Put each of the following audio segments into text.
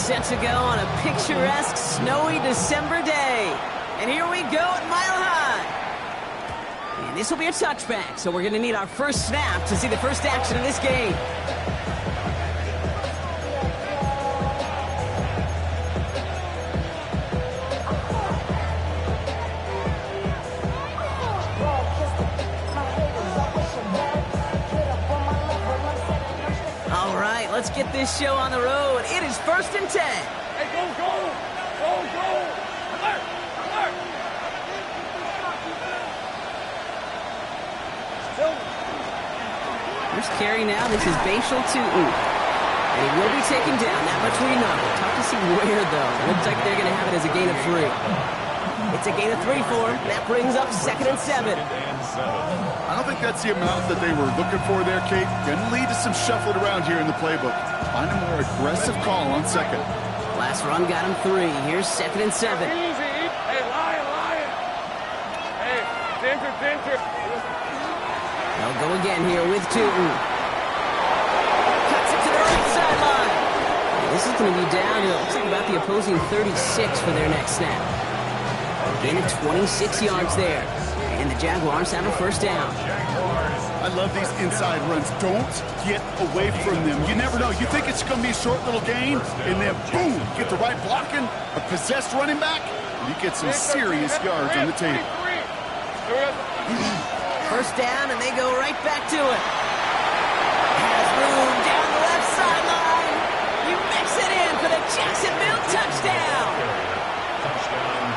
set to go on a picturesque, snowy December day. And here we go at Mile High. And this will be a touchback, so we're going to need our first snap to see the first action of this game. All right, let's get this show on the road. It is 1st and 10. Hey, go, go! Go, go! Alert! Alert! First carry now. This is Bashal Tootin. And he will be taken down. That much we know. Tough to see where, though. Looks like they're going to have it as a gain of 3. It's a gain of 3 for him. That brings up 2nd and 7. I don't think that's the amount that they were looking for there, Kate. Going to lead to some shuffling around here in the playbook. Find a more aggressive call on 2nd. Last run got him 3. Here's 2nd and 7. Easy! Hey, Lion, Lion! Hey, Dinter, Dinter! They'll go again here with Tootin. Cuts it to the right sideline. This is going to be down to, looks like about the opposing 36 for their next snap. Gain of 26 yards there. And the Jaguars have a first down. I love these inside runs. Don't get away from them. You never know. You think it's going to be a short little gain, and then boom, get the right blocking, a possessed running back, and you get some serious yards on the table. First down, and they go right back to it. Has room down the left sideline. You mix it in for the Jacksonville touchdown.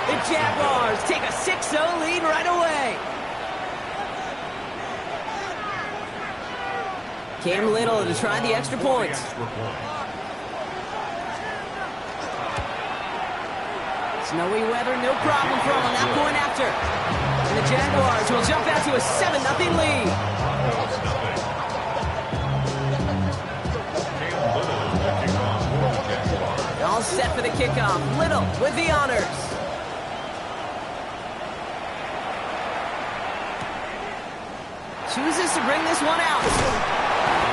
The Jaguars take a 6-0 lead right away. Cam Little to try the extra point. Snowy weather, no problem for him on that point after. And the Jaguars will jump out to a 7-0 lead. All set for the kickoff. Little with the honors. Chooses to bring this one out.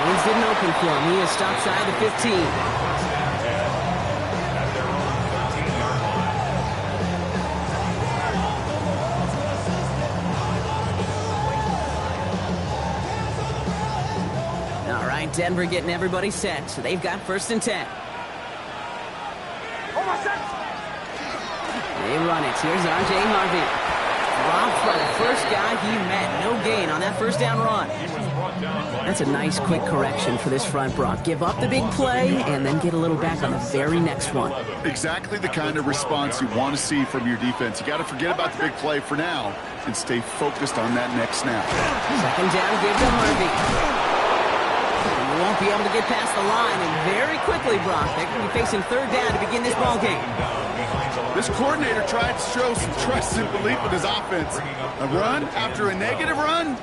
Wins didn't open for him. He is stopped shy of the 15. All right, Denver getting everybody set. So they've got 1st and 10. They run it. Here's R.J. Harvey. Dropped by the first guy he met. No gain on that first down run. That's a nice quick correction for this front, Brock. Give up the big play and then get a little back on the very next one. Exactly the kind of response you want to see from your defense. You got to forget about the big play for now and stay focused on that next snap. 2nd down, give to Harvey. He won't be able to get past the line, and very quickly, Brock, they're going to be facing 3rd down to begin this ball game. This coordinator tried to show some trust and belief in his offense. A run after a negative run?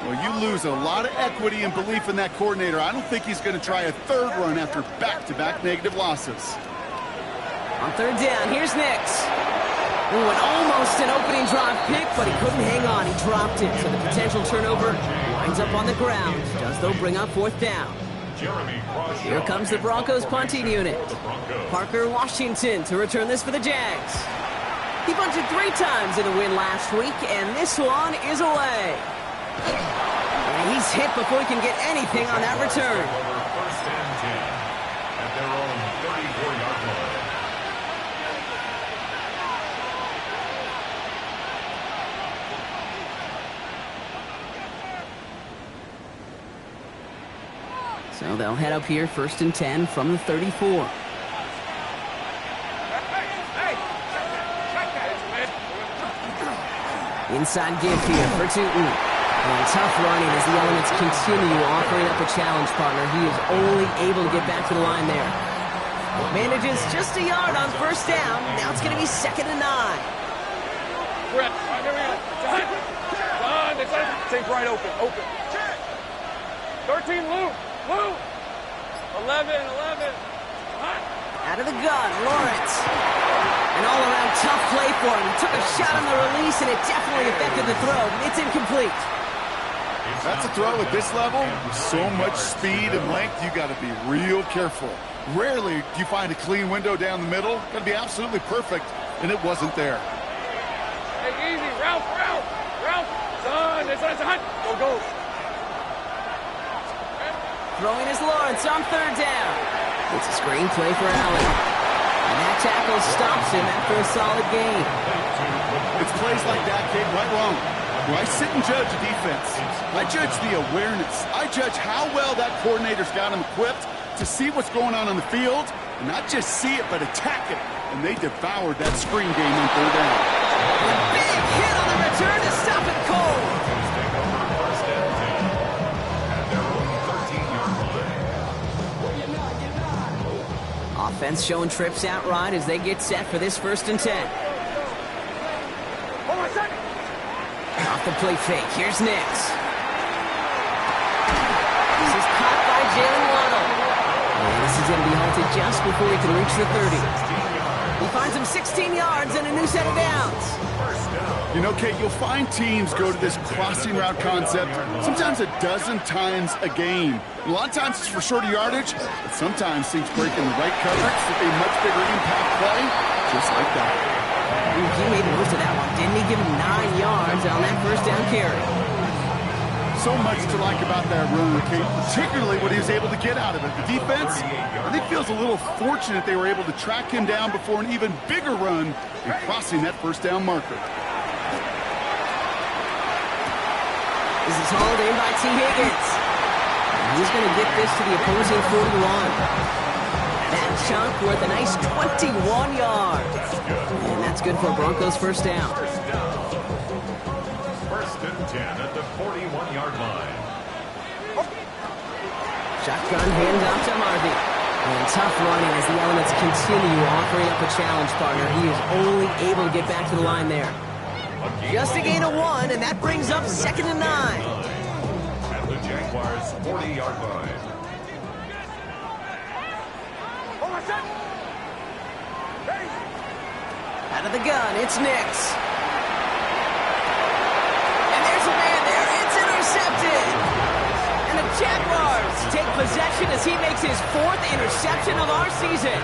Well, you lose a lot of equity and belief in that coordinator. I don't think he's going to try a 3rd run after back-to-back negative losses. On 3rd down, here's Nix. Ooh, and almost an opening drive pick, but he couldn't hang on. He dropped it, so the potential turnover winds up on the ground. Does, though, bring up 4th down. Here comes the Broncos punting unit. Parker Washington to return this for the Jags. He punted 3 times in the win last week, and this one is away. And he's hit before he can get anything on that return. 1st and 10 at their own 34-yard line. So they'll head up here 1st and 10 from the 34. Inside give here for Tootin. And tough running as the elements continue offering up a challenge partner. He is only able to get back to the line there. Manages just a yard on 1st down. Now it's going to be 2nd and 9. Brett, here we go. Done. Take right open. 13, Lou. 11. Out of the gun, Lawrence. An all-around tough play for him. He took a shot on the release, and it definitely affected the throw. It's incomplete. That's a throw at this level. With so much speed and length, you got to be real careful. Rarely do you find a clean window down the middle. Got to be absolutely perfect, and it wasn't there. Hey, easy. Ralph. Son, go. Throwing is Lawrence on third down. It's a screen play for Allen. And that tackle stops him after a solid gain. It's plays like that, Kate, right wrong. When I sit and judge a defense, I judge the awareness. I judge how well that coordinator's got him equipped to see what's going on the field, and not just see it, but attack it. And they devoured that screen game on third down. A big hit on the return to stop it cold. Offense showing trips out right as they get set for this 1st and 10. Off the play fake, here's Nix. This is caught by Jalen Waddle. And this is going to be halted just before he can reach the 30. He finds him 16 yards and a new set of downs. You know, Kate, you'll find teams go to this crossing route concept sometimes a dozen times a game. A lot of times it's for shorter yardage, but sometimes things break in the right coverage with a much bigger impact play, just like that. Ooh, he made most of that one, didn't he? Give him 9 yards on that 1st down carry. So much to like about that run, Kate, particularly what he was able to get out of it. The defense, I think, feels a little fortunate they were able to track him down before an even bigger run in crossing that 1st down marker. This is hauled in by T. Higgins. And he's going to get this to the opposing 41. That chunk worth a nice 21 yards. And that's good for Broncos' 1st down. 1st and 10 at the 41-yard line. Shotgun handoff to Marvy. And tough running as the Elements continue offering up a challenge partner. He is only able to get back to the line there. Just a gain of 1, and that brings up 2nd and 9. At the Jaguars' 40-yard line. Out of the gun, it's Nix. And there's a man there. It's intercepted. And the Jaguars take possession as he makes his 4th interception of our season.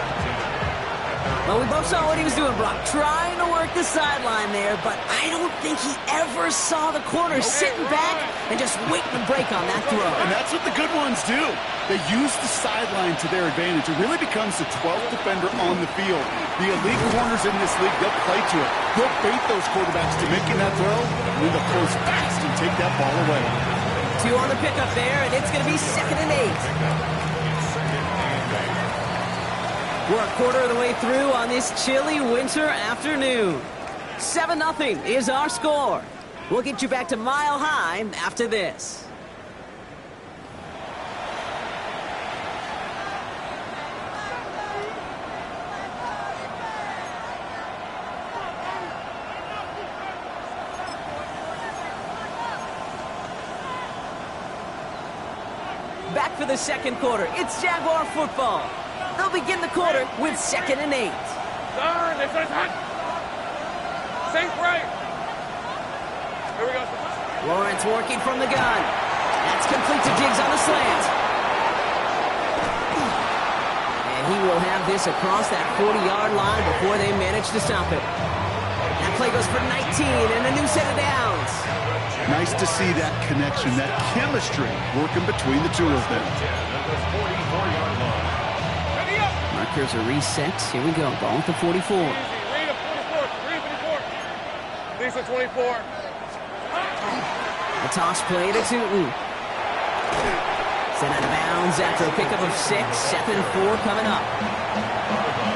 Well, we both saw what he was doing, Brock. Trying to work the sideline there, but I don't think he ever saw the corner sitting back and just waiting to break on that throw. And that's what the good ones do. They use the sideline to their advantage. It really becomes the 12th defender on the field. The elite corners in this league, they'll play to it. They'll bait those quarterbacks to making that throw, and then they'll close fast and take that ball away. 2 on the pickup there, and it's going to be 2nd and 8. We're a quarter of the way through on this chilly winter afternoon. 7-0 is our score. We'll get you back to Mile High after this. Back for the 2nd quarter. It's Jaguar football. They'll begin the quarter with 2nd and 8. Darn, this is hot. Safe right. Here we go. Lawrence working from the gun. That's complete to Diggs on the slant. And he will have this across that 40-yard line before they manage to stop it. That play goes for 19 and a new set of downs. Nice to see that connection, that chemistry working between the two of them. Markers are reset. Here we go. Ball at the 44. Read a 44. Read 54. Lisa 24. A toss play to Tootin. Sent out of bounds after a pickup of 6. 7-4 coming up.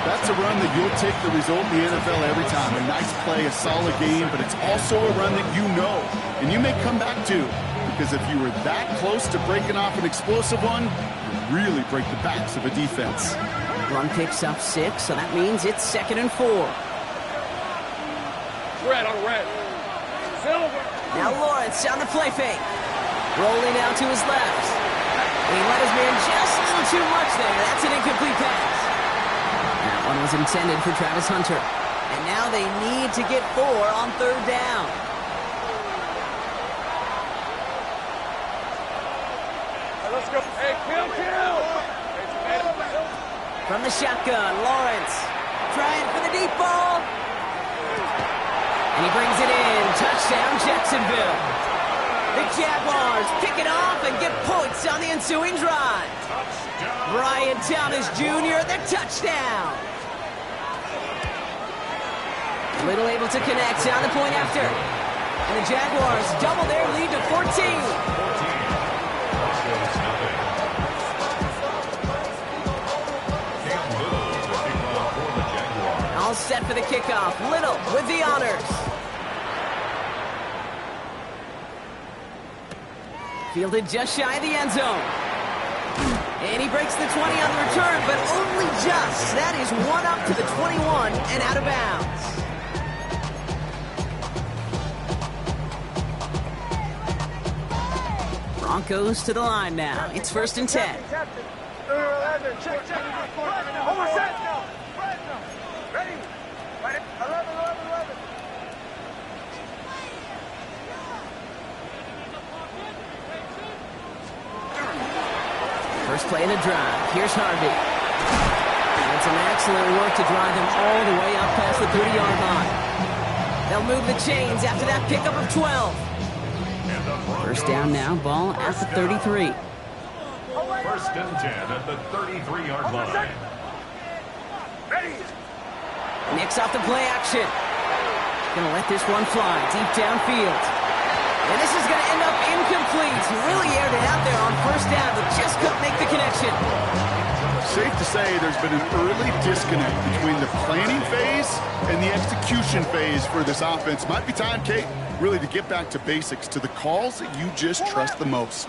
That's a run that you'll take the result in the NFL every time. A nice play, a solid game, but it's also a run that you know and you may come back to, because if you were that close to breaking off an explosive one, you really break the backs of a defense. Run picks up 6, so that means it's 2nd and 4. Red on red. Silver. Now Lawrence on the play fake. Rolling out to his left. He let his man just a little too much there. That's an incomplete pass. That one was intended for Travis Hunter. And now they need to get 4 on 3rd down. Let's go. Hey, kill. From the shotgun, Lawrence trying for the deep ball. And he brings it in. Touchdown, Jacksonville. The Jaguars pick it off and get points on the ensuing drive. Brian Thomas Jr., the touchdown. Little able to connect on the point after. And the Jaguars double their lead to 14. All set for the kickoff. Little with the honors. Fielded just shy of the end zone. And he breaks the 20 on the return, but only just. That is one up to the 21 and out of bounds. Broncos to the line now. It's 1st and 10. Almost set. Ready? 11. First play of the drive. Here's Harvey. And some excellent work to drive them all the way up past the 30-yard line. They'll move the chains after that pickup of 12. First down now, ball at the 33. 1st and 10 at the 33-yard line. Ready? Nicks off the play action. Gonna let this one fly deep downfield. And this is gonna end up incomplete. He really aired it out there on 1st down, but just couldn't make the connection. Safe to say there's been an early disconnect between the planning phase and the execution phase for this offense. Might be time, Kate, really to get back to basics, to the calls that you just trust the most.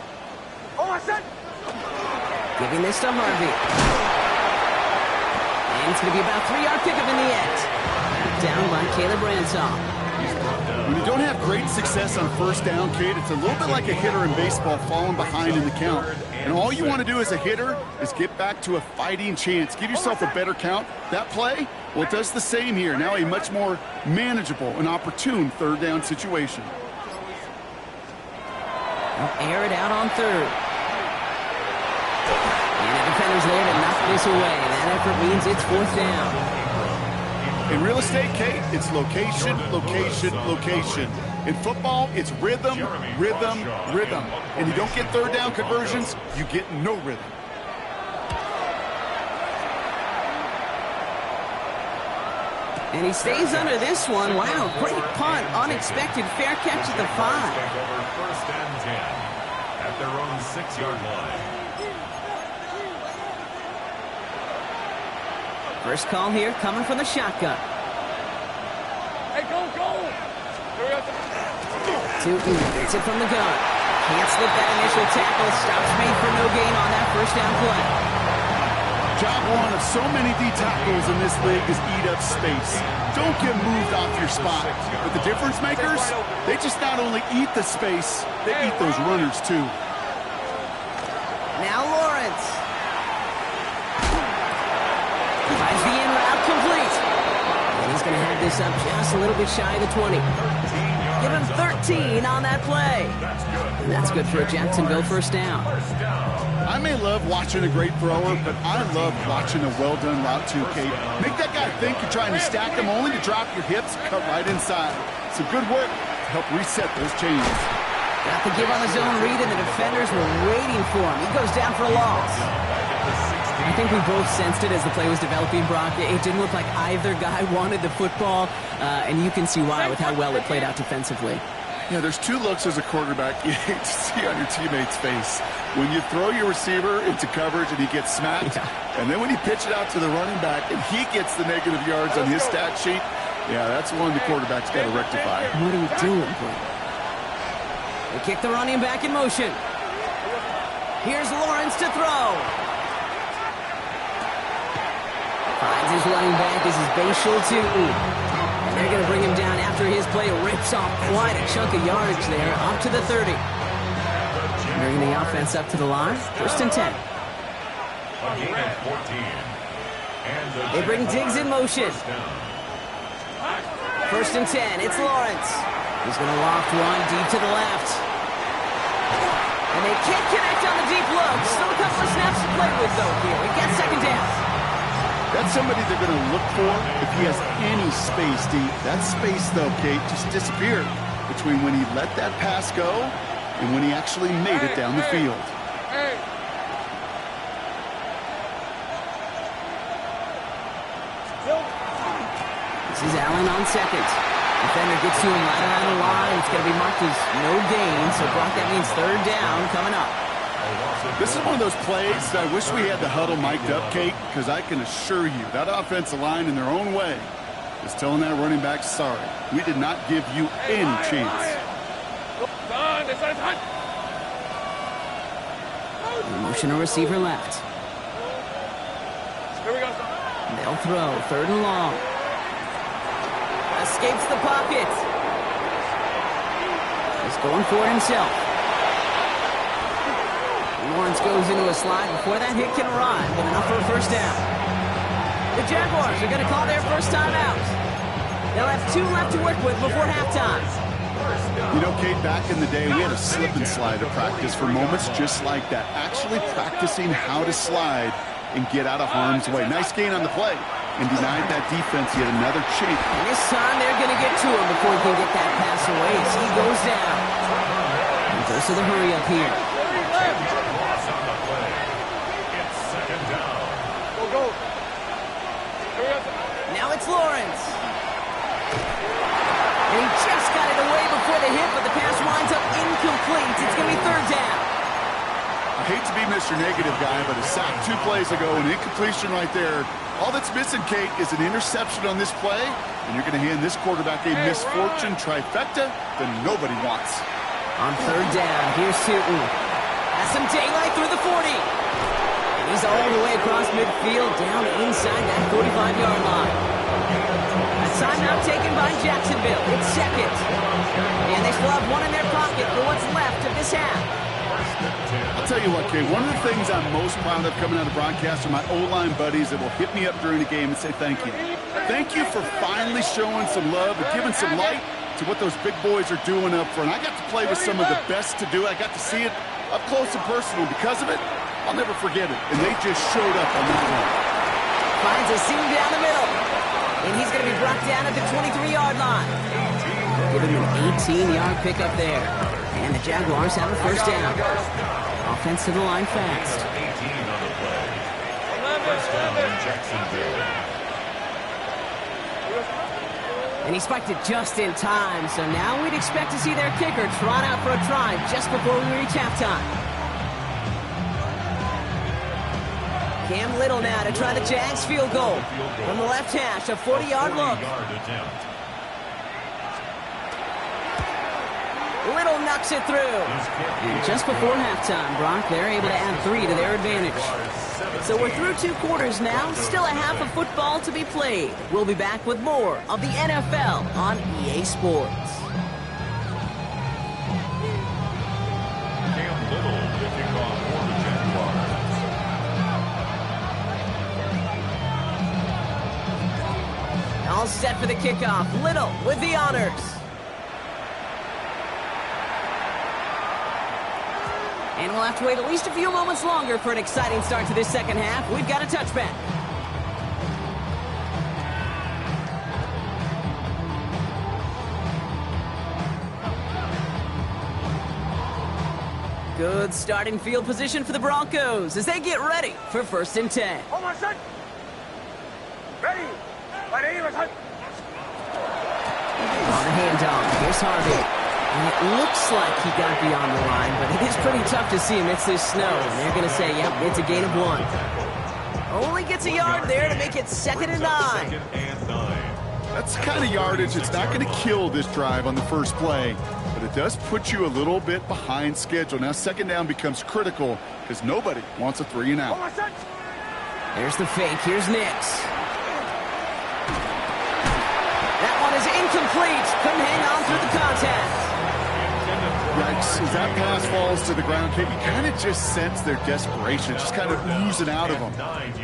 Giving this to Harvey. And it's going to be about a 3-yard pickup in the end. Down by Caleb Ransom. When you don't have great success on 1st down, Kate, it's a little bit like a hitter in baseball falling behind in the count. And all you want to do as a hitter is get back to a fighting chance. Give yourself a better count. That play, well, it does the same here. Now a much more manageable and opportune 3rd down situation. They'll air it out on 3rd. And the defender's there to knock this away. That effort means it's 4th down. In real estate, Kate, it's location, location, location. In football, it's rhythm, rhythm, rhythm. And you don't get 3rd down conversions, you get no rhythm. And he stays under this one. Wow, great punt. Unexpected fair catch at the 5. 1st and 10 at their own 6-yard line. First call here coming from the shotgun. Hey, go! Gets it from the gun. Can't slip that initial tackle. Stops made for no gain on that 1st down play. Job one of so many D tackles in this league is eat up space. Don't get moved off your spot. But the difference makers, they just not only eat the space, they eat those runners too. Now Lawrence. Finds the in route complete. And he's going to have this up just a little bit shy of the 20. Give him 13 on that play. And that's good for a Jacksonville 1st down. I may love watching a great thrower, but I love watching a well-done route too, Kate. Make that guy think you're trying to stack him only to drop your hips, cut right inside. Some good work to help reset those chains. Got the give on the zone read, and the defenders were waiting for him. He goes down for a loss. I think we both sensed it as the play was developing, Brock. It didn't look like either guy wanted the football, and you can see why with how well it played out defensively. Yeah, there's 2 looks as a quarterback you hate to see on your teammate's face. When you throw your receiver into coverage and he gets smacked, and then when you pitch it out to the running back and he gets the negative yards on his stat sheet, yeah, that's one the quarterback's got to rectify. What are you doing, bro? They kick the running back in motion. Here's Lawrence to throw. Finds his running back. This is Bayshul too. And they're going to bring him down after his play rips off quite a chunk of yardage there, up to the 30. Bringing the offense up to the line. 1st and 10. They bring Diggs in motion. 1st and 10. It's Lawrence. He's going to loft one deep to the left. And they can't connect on the deep look. Still a couple of snaps to play with, though, here. We get 2nd down. That's somebody they're going to look for if he has any space deep. That space, though, Kate, just disappeared between when he let that pass go and when he actually made it down the field. This is Allen on second. Defender gets to him right around the line. It's going to be marked as no gain, so Brock, that means third down coming up. This is one of those plays that I wish we had the huddle mic'd up, Kate, because I can assure you that offensive line in their own way is telling that running back, sorry, we did not give you any chance. Motion a receiver left. They'll throw, third and long. Escapes the pocket. He's going for it himself. Lawrence goes into a slide before that hit can arrive, but enough for a first down. The Jaguars are going to call their first time out. They'll have 2 left to work with before halftime. You know, Kate, back in the day, we had a slip and slide to practice for moments just like that. Actually practicing how to slide and get out of harm's way. Nice gain on the play. And denied that defense yet another chink. And this time they're going to get to him before he can get that pass away as he goes down. And goes to the hurry up here. It's second down. Go. Now it's Lawrence. And he just got it away before the hit, but the pass winds up incomplete. It's going to be third down. I hate to be Mr. Negative guy, but a sack 2 plays ago, an incompletion right there. All that's missing, Kate, is an interception on this play, and you're going to hand this quarterback a misfortune trifecta that nobody wants. On third down, here's Sutton. Has some daylight through the 40. And he's all the way across midfield, down inside that 45-yard line. A timeout taken by Jacksonville. It's second. And they still have one in their pocket for what's left of this half. I'll tell you what, Kate, one of the things I'm most proud of coming out of broadcast are my O-line buddies that will hit me up during the game and say thank you. Thank you for finally showing some love and giving some light to what those big boys are doing up front. I got to play with some of the best to do it. I got to see it up close and personal. Because of it, I'll never forget it. And they just showed up on that one. Finds a seam down the middle. And he's going to be brought down at the 23-yard line. Giving him an 18-yard pickup there. And the Jaguars have a first down. Offense to the line fast. 18 on the play. First down, Jacksonville. And he spiked it just in time, so now we'd expect to see their kicker trot out for a try just before we reach halftime. Cam Little now to try the Jags field goal. From the left hash, a 40-yard look. Little knocks it through. And just before halftime, Brock, they're able to add 3 to their advantage. So we're through 2 quarters now, still a half of football to be played. We'll be back with more of the NFL on EA Sports. Cam Little kicking off for the Jaguars. All set for the kickoff. Little with the honors. And we'll have to wait at least a few moments longer for an exciting start to this second half. We've got a touchback. Good starting field position for the Broncos as they get ready for 1st and 10. Ready. On the handoff, here's Harvey. And it looks like he got beyond the line, but it is pretty tough to see amidst this snow. And they're going to say, yep, it's a gain of 1. Only gets a yard there to make it 2nd and 9. That's the kind of yardage that's not going to kill this drive on the first play, but it does put you a little bit behind schedule. Now 2nd down becomes critical because nobody wants a 3 and out. There's the fake. Here's Nix. That one is incomplete. Couldn't hang on through the contact. Yikes, as that pass falls to the ground, Kate, you kind of just sense their desperation, just kind of oozing out of them.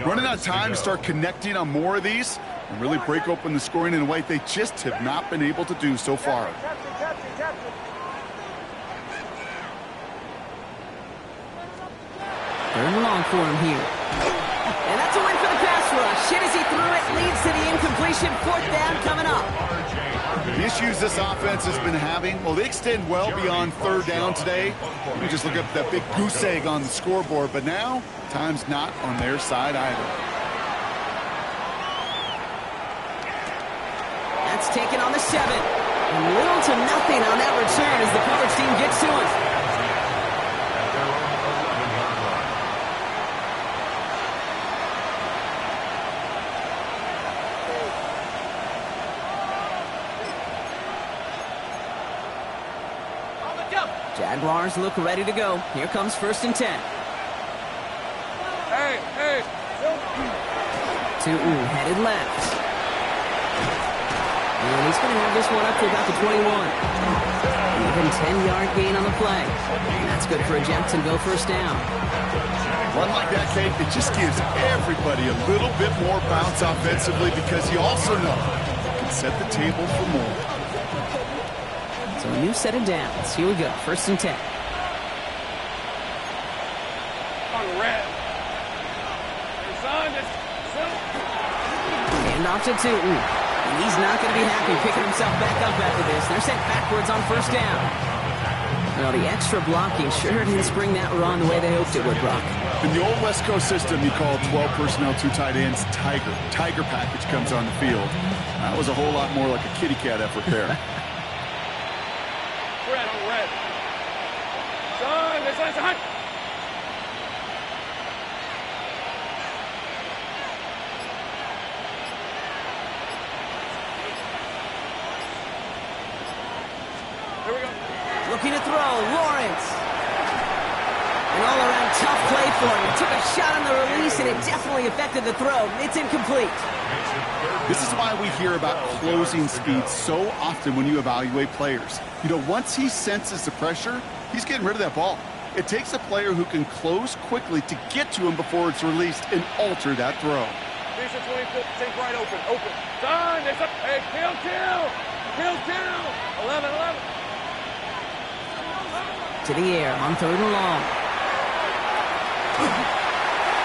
Running out of time to start connecting on more of these and really break open the scoring in a way they just have not been able to do so far. 3rd and long for him here. And that's a win for the pass rush. Shit as he threw it, leads to the incompletion. 4th down coming up. The issues this offense has been having, well, they extend well beyond 3rd down today. You can just look up that big goose egg on the scoreboard, but now time's not on their side either. That's taken on the 7. Little to nothing on that return as the coverage team gets to him. Jaguars look ready to go. Here comes 1st and 10. Hey. Tootin headed left. And he's going to have this one up to about the 21. Even 10-yard gain on the play. And that's good for a Jacksonville 1st down. One like that, Kate, it just gives everybody a little bit more bounce offensively because you also know you can set the table for more. So a new set of downs. Here we go. 1st and 10. On red. Hand off to Tootin. And he's not going to be happy picking himself back up after this. They're sent backwards on 1st down. Well, the extra blocking sure didn't spring that run the way they hoped it would, Brock. In the old West Coast system, you call 12 personnel, 2 tight ends, Tiger. Tiger package comes on the field. That was a whole lot more like a kitty cat effort there. Red on red. Son. Here we go. Looking to throw, Lawrence. An all-around tough play for him. He took a shot on the release, and it definitely affected the throw. It's incomplete. This is why we hear about closing speed so often when you evaluate players. You know, once he senses the pressure, he's getting rid of that ball. It takes a player who can close quickly to get to him before it's released and alter that throw. Defense 25, take right open. Done. Hey, kill. 11. To the air on 3rd and long.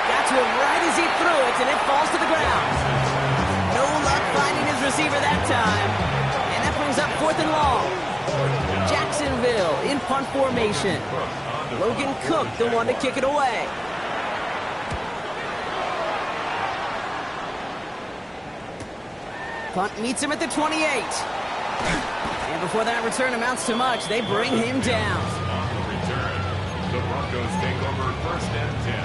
Got to him right as he threw it, and it falls to the ground. No luck finding his receiver that time. And that brings up 4th and long. Jacksonville in punt formation. Logan Cook, the one to kick it away. Punt meets him at the 28. And before that return amounts to much, they bring him down. The Broncos take over 1st and 10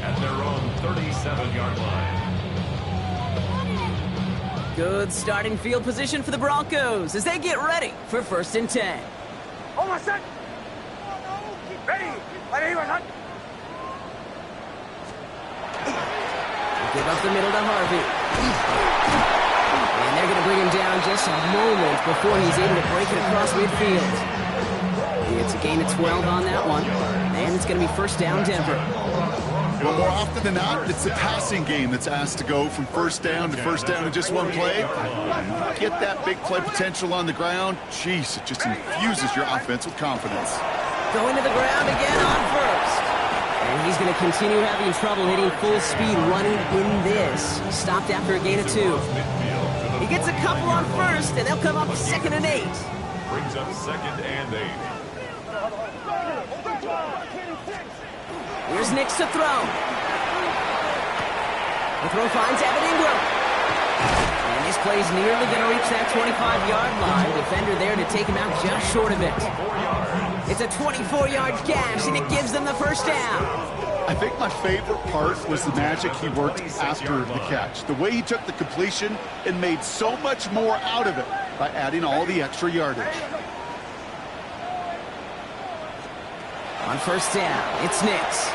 at their own 37-yard line. Good starting field position for the Broncos as they get ready for 1st and 10. Almost set. Ready. Give up the middle to Harvey. And they're going to bring him down just a moment before he's able to break it across midfield. It's a gain of 12 on that one. And it's going to be 1st down Denver. Well, more often than not, it's the passing game that's asked to go from 1st down to 1st down in just one play. Get that big play potential on the ground. Jeez, it just infuses your offense with confidence. Going to the ground again on 1st. And he's going to continue having trouble hitting full speed running in this. Stopped after a gain of 2. He gets a couple on 1st, and they'll come up 2nd and 8. Brings up 2nd and 8. Here's Nix to throw. The throw finds Evan Ingram. And this play's nearly going to reach that 25-yard line. Defender there to take him out just short of it. It's a 24-yard gash, and it gives them the 1st down. I think my favorite part was the magic he worked after the catch. The way he took the completion and made so much more out of it by adding all the extra yardage. On 1st down, it's Nix.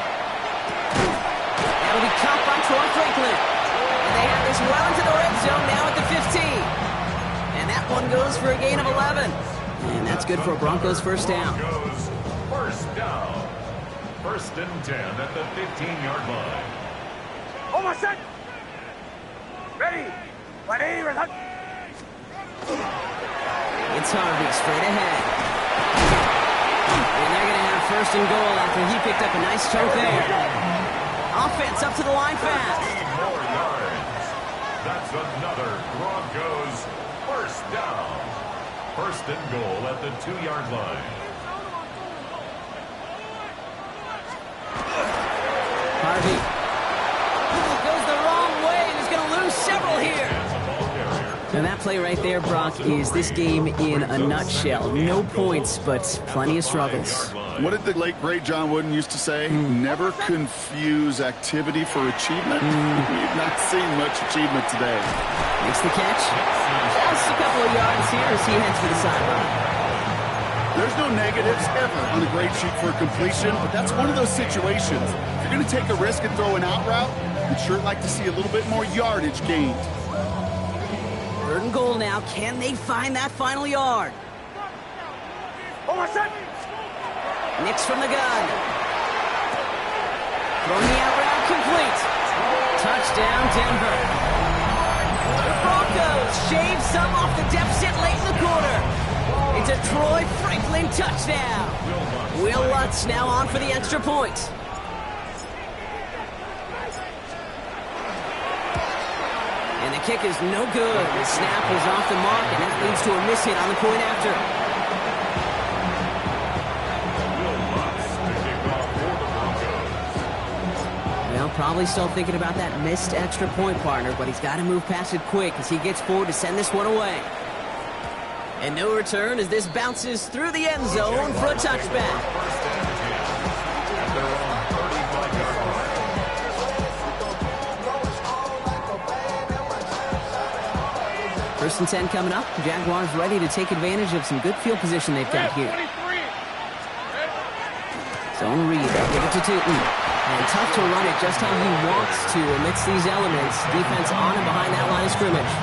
That'll be caught by Troy Franklin. And they have this well into the red zone now at the 15. And that one goes for a gain of 11. And that's good for a Broncos 1st down. Broncos 1st down. 1st and 10 at the 15-yard line. Almost set. Ready. It's Harvey straight ahead. And they're going to have 1st and goal after he picked up a nice chunk there. Offense up to the line fast. 4 yards. It's another Broncos first down. First and goal at the 2-yard line. Harvey goes the wrong way and is going to lose several here. And that play right there, Brock, is this game in a nutshell. No points, but plenty of struggles. What did the late, great John Wooden used to say? Never confuse activity for achievement. We've not seen much achievement today. Makes the catch. Just a couple of yards here as he heads for the sideline. There's no negatives ever on a grade sheet for completion, but that's one of those situations. If you're going to take a risk and throw an out route, you'd sure like to see a little bit more yardage gained. 3rd and goal now. Can they find that final yard? Nix from the gun. Throwing the out route complete. Touchdown, Denver. The Broncos shave some off the deficit late in the quarter. It's a Troy Franklin touchdown. Will Lutz now on for the extra point. And the kick is no good. The snap was off the mark, and that leads to a miss hit on the point after. Well, probably still thinking about that missed extra point, partner, but he's got to move past it quick as he gets forward to send this one away. And no return as this bounces through the end zone for a touchback. First and 10 coming up. Jaguars ready to take advantage of some good field position they've got here. Zone read. They'll give it to Tootin. And tough to run it just how he wants to amidst these elements. Defense on and behind that line of scrimmage.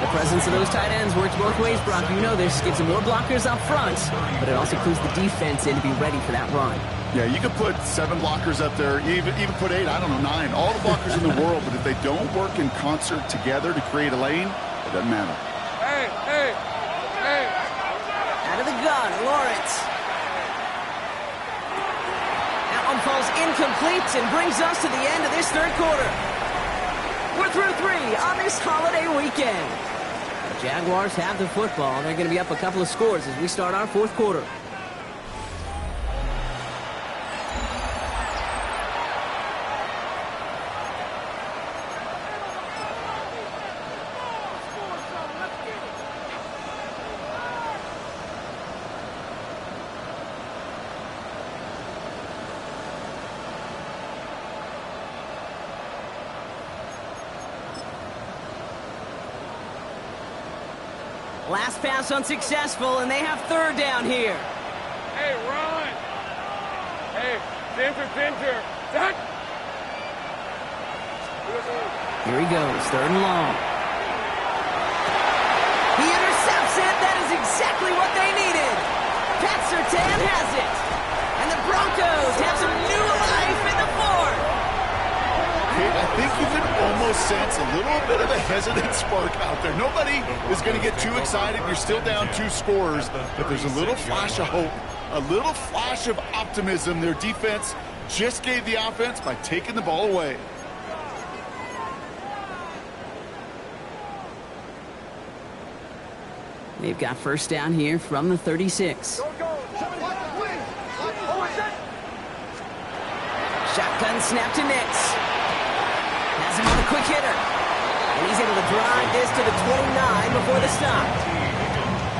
The presence of those tight ends works both ways, Brock. You know this. Gives them more blockers up front, but it also clues the defense in to be ready for that run. Yeah, you could put 7 blockers up there, even put 8, I don't know, 9. All the blockers in the world, but if they don't work in concert together to create a lane, it doesn't matter. Hey! Out of the gun, Lawrence. That one falls incomplete and brings us to the end of this 3rd quarter. We're through 3 on this holiday weekend. The Jaguars have the football. They're going to be up a couple of scores as we start our 4th quarter. Last pass unsuccessful, and they have 3rd down here. Hey, run! Hey, Dinter! Duck! Here he goes, 3rd and long. He intercepts it. That is exactly what they needed. Pat Surtain has it. And the Broncos have some new life in the 4th. I think you can almost sense a little bit of a hesitant spark out there. Nobody is going to get too excited. You're still down 2 scores, but there's a little flash of hope, a little flash of optimism. Their defense just gave the offense by taking the ball away. They've got 1st down here from the 36. Shotgun snap to Nix. Has him on the quick hitter. And he's able to drive this to the 29 before the stop.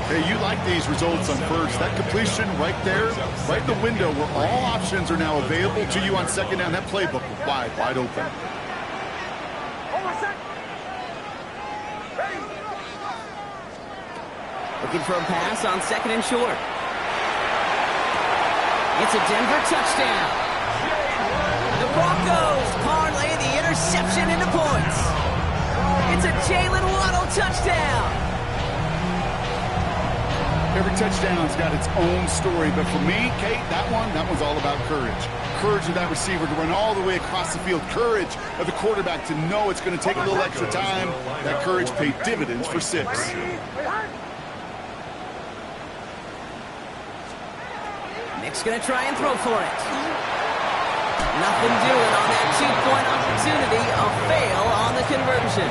Hey, you like these results on first. That completion right there, right in the window where all options are now available to you on 2nd down. That playbook was wide open. Looking for a pass on 2nd and short. It's a Denver touchdown. The Broncos parlay the interception into points. It's a Jalen Waddle touchdown. Every touchdown's got its own story, but for me, Kate, that one's all about courage. Courage of that receiver to run all the way across the field. Courage of the quarterback to know it's going to take a little extra time. That courage paid dividends for 6. Nick's going to try and throw for it. Nothing doing on that 2-point opportunity. A fail on the conversion.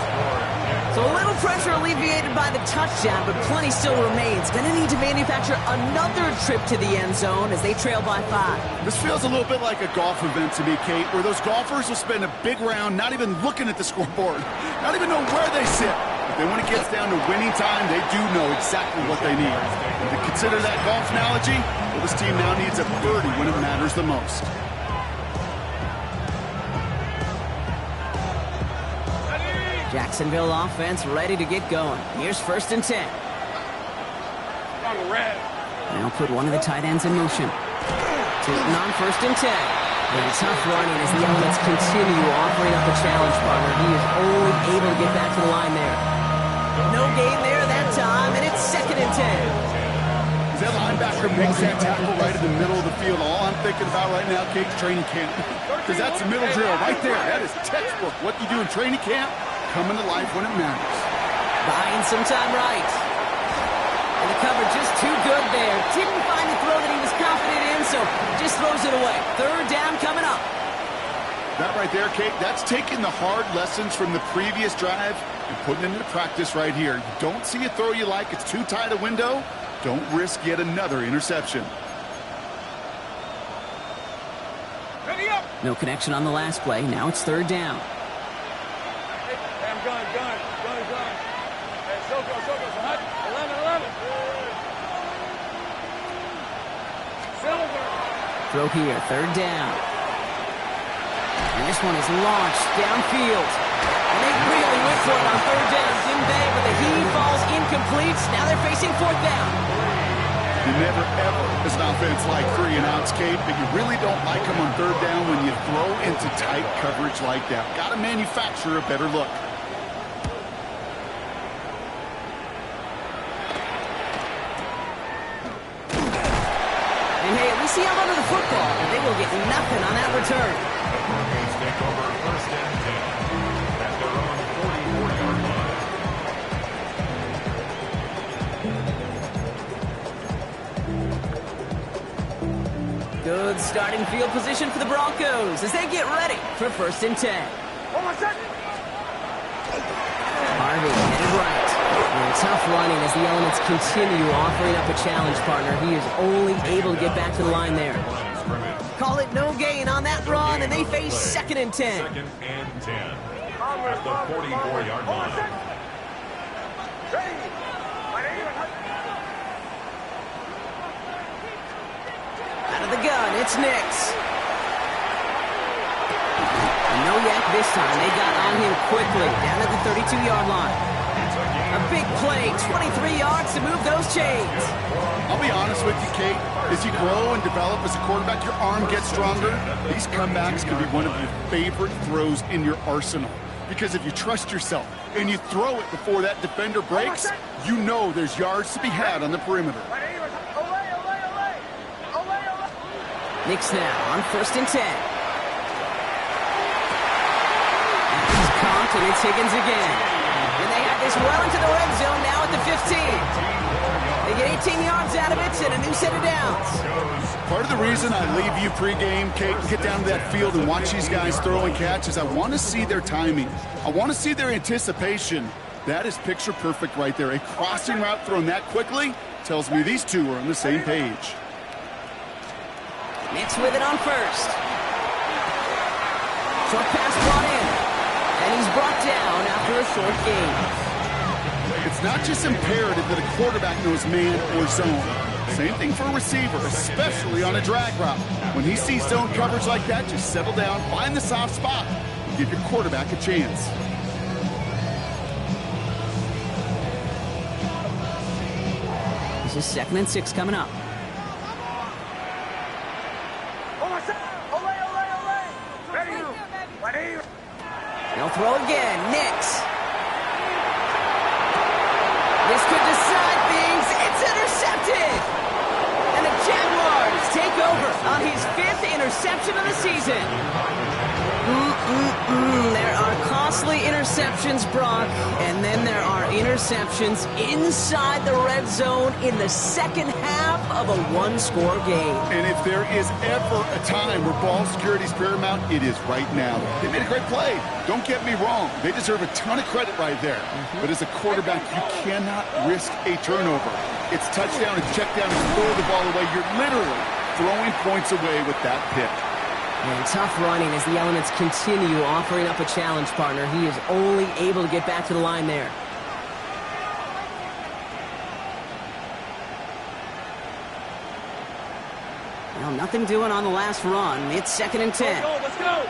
So a little pressure alleviated by the touchdown, but plenty still remains. Going to need to manufacture another trip to the end zone as they trail by 5. This feels a little bit like a golf event to me, Kate, where those golfers will spend a big round not even looking at the scoreboard, not even know where they sit. But then when it gets down to winning time, they do know exactly what they need. And to consider that golf analogy, well, this team now needs a birdie when it matters the most. Jacksonville offense ready to get going. Here's 1st and 10. Now put one of the tight ends in motion. Tilton on 1st and 10. And tough running as the Elements continue offering up a challenge partner. He is only able to get back to the line there. No gain there that time, and it's 2nd and 10. As that linebacker makes that tackle right in the middle of the field, all I'm thinking about right now, Kate's training camp. Because that's a middle drill right there. That is textbook. What you do in training camp, coming to life when it matters. Buying some time right. And the cover just too good there. Didn't find the throw that he was confident in, so just throws it away. 3rd down coming up. That right there, Kate, that's taking the hard lessons from the previous drive and putting it into practice right here. You don't see a throw you like, it's too tight a window, don't risk yet another interception. No connection on the last play. Now it's 3rd down. Gun. Hey, so hot. 11. Silver. Throw here, 3rd down. And this one is launched downfield. And they really went for it on 3rd down, didn't they? But the heave falls incomplete. Now they're facing 4th down. You never, ever, as an offense, like 3 and outs, Kate, but you really don't like them on 3rd down when you throw into tight coverage like that. Got to manufacture a better look. And hey, at least he held onto the football. They will get nothing on that return. Broncos take over 1st and 10 at their own 44-yard line. Good starting field position for the Broncos as they get ready for 1st and 10. Harvey headed right. And tough running as the Elements continue offering up a challenge partner. He is only able to get back to the line there. Call it no gain on that run, and they face 2nd and 10. 2nd and 10 at the 44-yard line. Out of the gun, it's Nix. And no yak this time. They got on him quickly, down at the 32-yard line. A big play, 23 yards to move those chains. I'll be honest with you, Kate. As you grow and develop as a quarterback, your arm gets stronger. These comebacks can be one of your favorite throws in your arsenal. Because if you trust yourself and you throw it before that defender breaks, you know there's yards to be had on the perimeter. Nix now on 1st and 10. And he's comped, and it's Higgins again. And they have this well into the red zone now at the 15. They get 18 yards out of it and a new set of downs. Part of the reason I leave you pregame, Kate, and get down to that field and watch these guys throw and catch is I want to see their timing. I want to see their anticipation. That is picture perfect right there. A crossing route thrown that quickly tells me these two are on the same page. Nix with it on 1st. Short pass brought in. And he's brought down after a short gain. It's not just imperative that a quarterback knows man or zone. Same thing for a receiver, especially on a drag route. When he sees zone coverage like that, just settle down, find the soft spot, and give your quarterback a chance. This is 2nd and 6 coming up. They'll throw again. Nix. This could decide things. It's intercepted. And the Jaguars take over on his 5th interception of the season. There are costly mostly interceptions, Brock, and then there are interceptions inside the red zone in the second half of a one-score game. And if there is ever a time where ball security is paramount, it is right now. They made a great play. Don't get me wrong. They deserve a ton of credit right there. But as a quarterback, you cannot risk a turnover. It's touchdown and check down and throw the ball away. You're literally throwing points away with that pick. And tough running as the elements continue offering up a challenge, partner. He is only able to get back to the line there. Well, nothing doing on the last run. It's 2nd and 10. Let's go.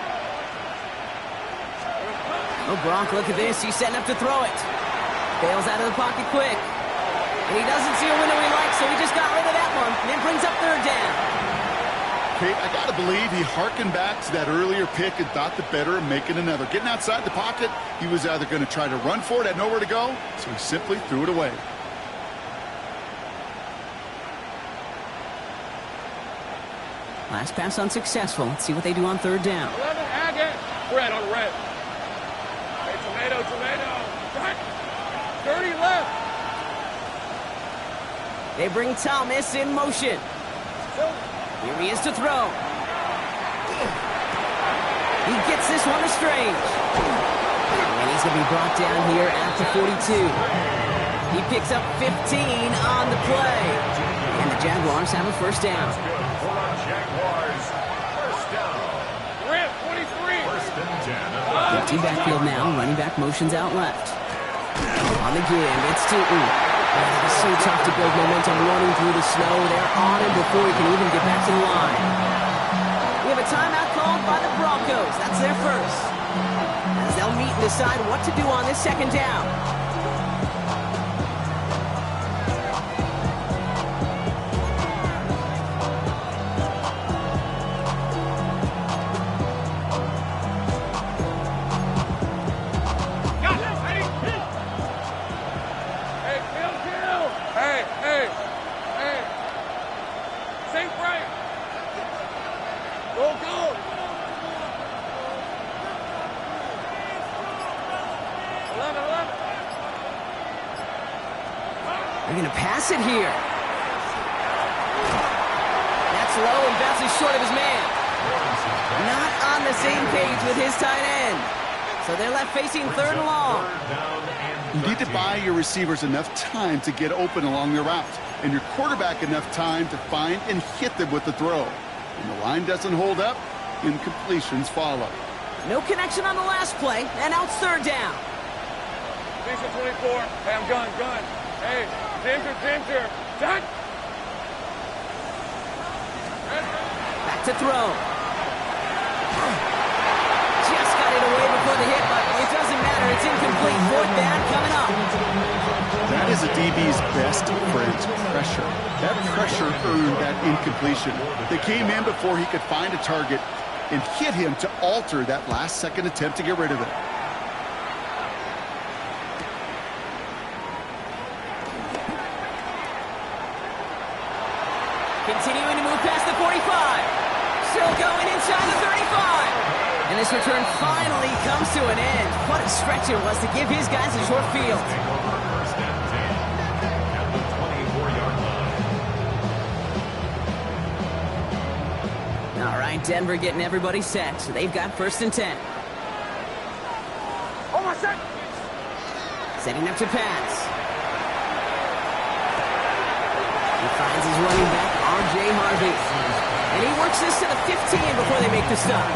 Oh, Brock, look at this. He's setting up to throw it. Bails out of the pocket quick. And he doesn't see a window he likes, so he just got rid of that one. And then brings up 3rd down. Okay, I got to believe he hearkened back to that earlier pick and thought the better of making another. Getting outside the pocket, he was either going to try to run for it, had nowhere to go, so he simply threw it away. Last pass unsuccessful. Let's see what they do on 3rd down. 11, Agate. Red on red. Hey, tomato. Right. 30 left. They bring Thomas in motion. Here he is to throw. He gets this one to Strange. And he's going to be brought down here at the 42. He picks up 15 on the play. And the Jaguars have a 1st down. Jaguars, 1st down. Red, 23. 1st and 10. Empty backfield now. Running back motions out left. On the give, it's Tootin. It's so tough to build momentum running through the snow. They're on him before he can even get back to the line. We have a timeout called by the Broncos. That's their first. As they'll meet and decide what to do on this 2nd down. They're going to pass it here. That's low and bounces short of his man. Not on the same page with his tight end. So they're left facing 3rd and long. You need to buy your receivers enough time to get open along their route, and your quarterback enough time to find and hit them with the throw. When the line doesn't hold up, incompletions follow. No connection on the last play, and now it's 3rd down. Station 24. Hey, I'm gun. Hey, danger. Done. Back to throw. Just got it away before the hit, but it doesn't matter. It's incomplete. 4th down coming up. That is a DB's best friend, pressure. That pressure earned that incompletion. They came in before he could find a target and hit him to alter that last-second attempt to get rid of it. Continuing to move past the 45. Still going inside the 35. And this return finally comes to an end. What a stretch it was to give his guys a short field. 1st and 10 at the 24-yard line. All right, Denver getting everybody set. So they've got 1st and 10. Oh, my set. Setting up to pass. He finds his running back, R.J. Harvey. And he works this to the 15 before they make the stop.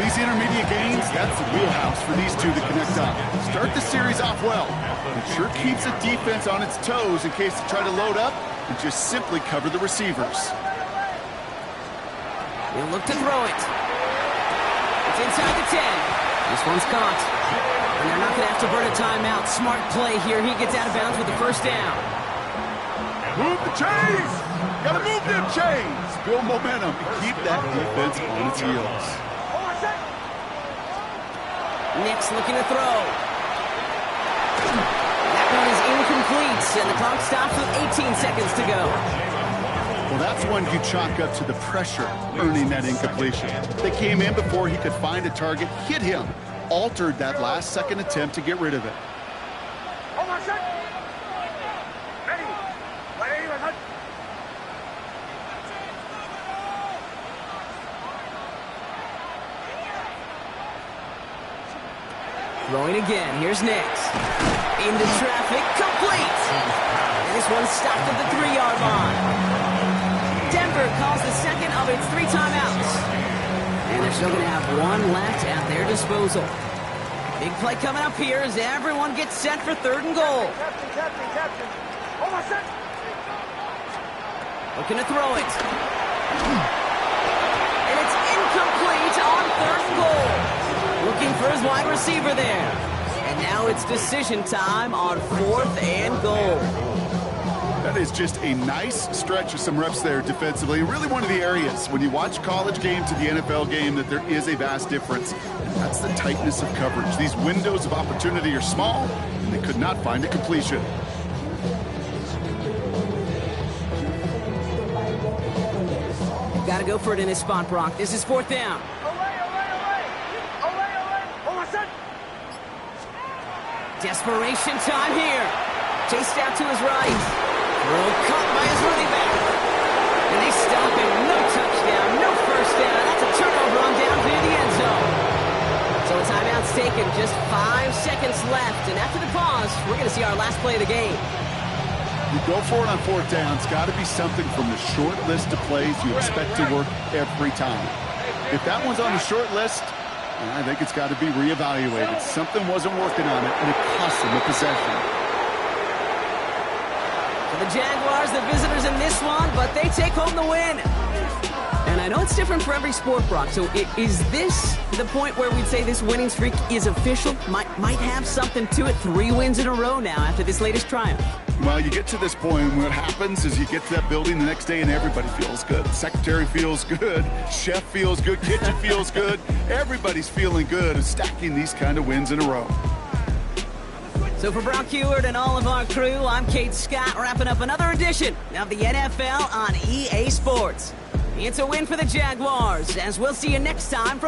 These intermediate gains, that's the wheelhouse for these two to connect up. Start the series off well. It sure keeps the defense on its toes in case they try to load up and just simply cover the receivers. He'll look to throw it. It's inside the 10. This one's caught. And they're not going to have to burn a timeout. Smart play here. He gets out of bounds with the 1st down. Move the chains! Gotta move them chains! Build momentum and keep that defense on its heels. Nick's looking to throw. That one is incomplete, and the clock stops with 18 seconds to go. Well, that's one you chalk up to the pressure earning that incompletion. They came in before he could find a target, hit him, altered that last-second attempt to get rid of it. Throwing again. Here's Nix. Into traffic. Complete. And this one stopped at the 3-yard line. Denver calls the second of its 3 timeouts. And they're still going to have one left at their disposal. Big play coming up here as everyone gets set for 3rd and goal. Captain. Looking to throw it. And it's incomplete on 3rd and goal. Looking for his wide receiver there. And now it's decision time on 4th and goal. That is just a nice stretch of some reps there defensively. Really one of the areas when you watch college game to the NFL game that there is a vast difference. And that's the tightness of coverage. These windows of opportunity are small, and they could not find a completion. You've got to go for it in this spot, Brock. This is 4th down. Desperation time here. Chased out to his right. Throw caught by his running back. And they stop him. No touchdown, no first down. That's a turnover on down through the end zone. So a timeout's taken. Just 5 seconds left. And after the pause, we're going to see our last play of the game. You go for it on 4th down. It's got to be something from the short list of plays you expect to work every time. If that one's on the short list, I think it's got to be reevaluated. Something wasn't working on it, and it cost them a possession. For the Jaguars, the visitors in this one, but they take home the win. And I know it's different for every sport, Brock. So is this the point where we'd say this winning streak is official? Might have something to it. 3 wins in a row now after this latest triumph. Well, you get to this point, and what happens is you get to that building the next day, and everybody feels good. The secretary feels good. Chef feels good. Kitchen feels good. Everybody's feeling good of stacking these kind of wins in a row. So for Brock Heward and all of our crew, I'm Kate Scott, wrapping up another edition of the NFL on EA Sports. It's a win for the Jaguars, as we'll see you next time from